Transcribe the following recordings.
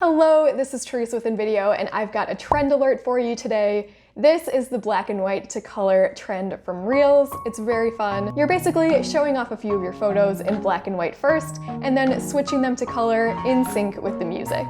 Hello, this is Teresa with InVideo, and I've got a trend alert for you today. This is the black and white to color trend from Reels. It's very fun. You're basically showing off a few of your photos in black and white first, and then switching them to color in sync with the music.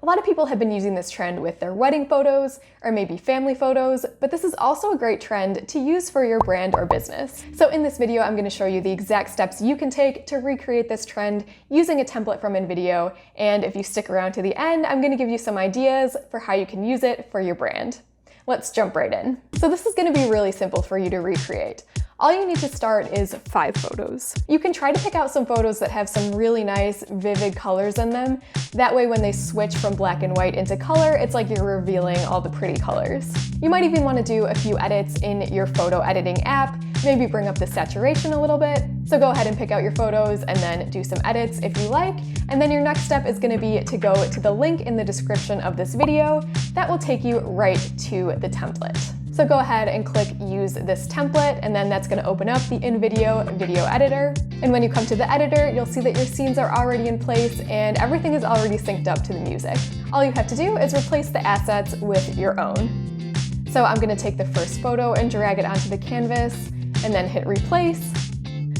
A lot of people have been using this trend with their wedding photos or maybe family photos, but this is also a great trend to use for your brand or business. So in this video, I'm going to show you the exact steps you can take to recreate this trend using a template from InVideo. And if you stick around to the end, I'm going to give you some ideas for how you can use it for your brand. Let's jump right in. So this is going to be really simple for you to recreate. All you need to start is 5 photos. You can try to pick out some photos that have some really nice, vivid colors in them. That way when they switch from black and white into color, it's like you're revealing all the pretty colors. You might even want to do a few edits in your photo editing app, maybe bring up the saturation a little bit. So go ahead and pick out your photos and then do some edits if you like. And then your next step is going to be to go to the link in the description of this video. That will take you right to the template. So go ahead and click use this template, and then that's going to open up the InVideo video editor. And when you come to the editor, you'll see that your scenes are already in place and everything is already synced up to the music. All you have to do is replace the assets with your own. So I'm going to take the first photo and drag it onto the canvas and then hit replace.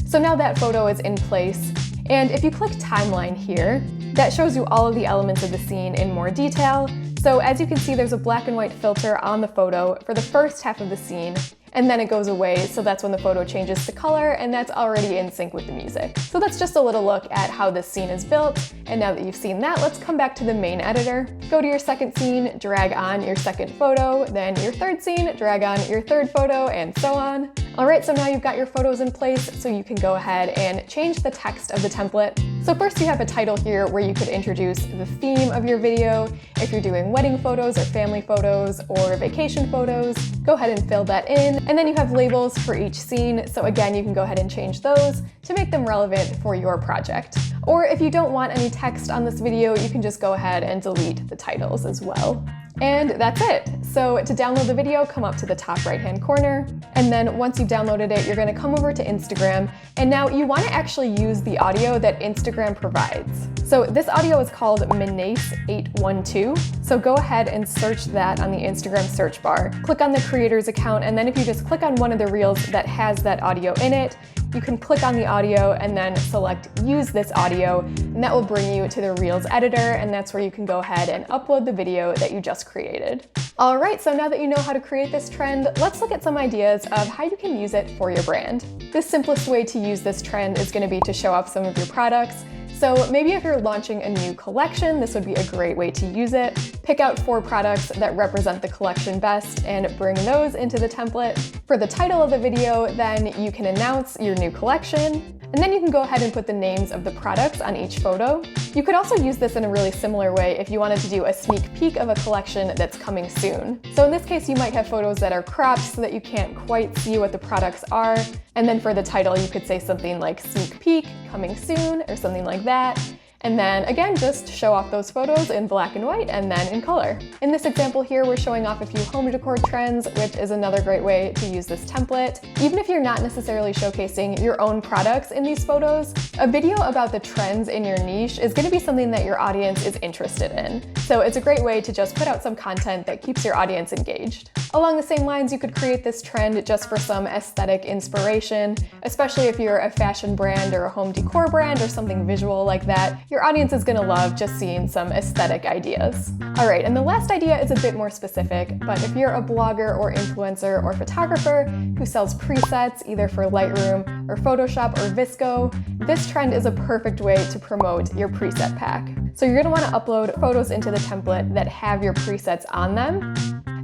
So now that photo is in place. And if you click timeline here, that shows you all of the elements of the scene in more detail. So as you can see, there's a black and white filter on the photo for the first half of the scene, and then it goes away, so that's when the photo changes to color, and that's already in sync with the music. So that's just a little look at how this scene is built, and now that you've seen that, let's come back to the main editor. Go to your second scene, drag on your second photo, then your third scene, drag on your third photo, and so on. Alright, so now you've got your photos in place, so you can go ahead and change the text of the template. So first you have a title here where you could introduce the theme of your video. If you're doing wedding photos or family photos or vacation photos, go ahead and fill that in. And then you have labels for each scene. So again, you can go ahead and change those to make them relevant for your project. Or if you don't want any text on this video, you can just go ahead and delete the titles as well. And that's it. So to download the video, come up to the top right-hand corner. And then once you've downloaded it, you're going to come over to Instagram. And now you want to actually use the audio that Instagram provides. So this audio is called Menace812. So go ahead and search that on the Instagram search bar. Click on the creator's account, and then if you just click on one of the reels that has that audio in it, you can click on the audio and then select use this audio, and that will bring you to the Reels editor, and that's where you can go ahead and upload the video that you just created. Alright, so now that you know how to create this trend, let's look at some ideas of how you can use it for your brand. The simplest way to use this trend is going to be to show off some of your products. So maybe if you're launching a new collection, this would be a great way to use it. Pick out 4 products that represent the collection best and bring those into the template. For the title of the video, then you can announce your new collection. And then you can go ahead and put the names of the products on each photo. You could also use this in a really similar way if you wanted to do a sneak peek of a collection that's coming soon. So in this case, you might have photos that are cropped so that you can't quite see what the products are. And then for the title, you could say something like sneak peek, coming soon, or something like that. And then again, just show off those photos in black and white and then in color. In this example here, we're showing off a few home decor trends, which is another great way to use this template. Even if you're not necessarily showcasing your own products in these photos, a video about the trends in your niche is going to be something that your audience is interested in. So it's a great way to just put out some content that keeps your audience engaged. Along the same lines, you could create this trend just for some aesthetic inspiration, especially if you're a fashion brand or a home decor brand or something visual like that. Your audience is going to love just seeing some aesthetic ideas. Alright, and the last idea is a bit more specific, but if you're a blogger or influencer or photographer who sells presets either for Lightroom or Photoshop or VSCO, this trend is a perfect way to promote your preset pack. So you're going to want to upload photos into the template that have your presets on them.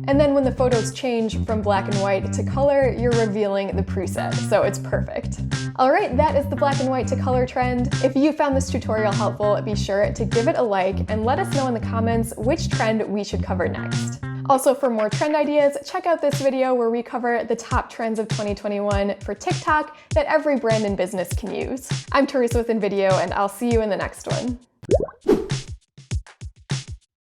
And then when the photos change from black and white to color, you're revealing the preset, so it's perfect. Alright, that is the black and white to color trend. If you found this tutorial helpful, be sure to give it a like and let us know in the comments which trend we should cover next. Also, for more trend ideas, check out this video where we cover the top trends of 2021 for TikTok that every brand and business can use. I'm Teresa with InVideo, and I'll see you in the next one.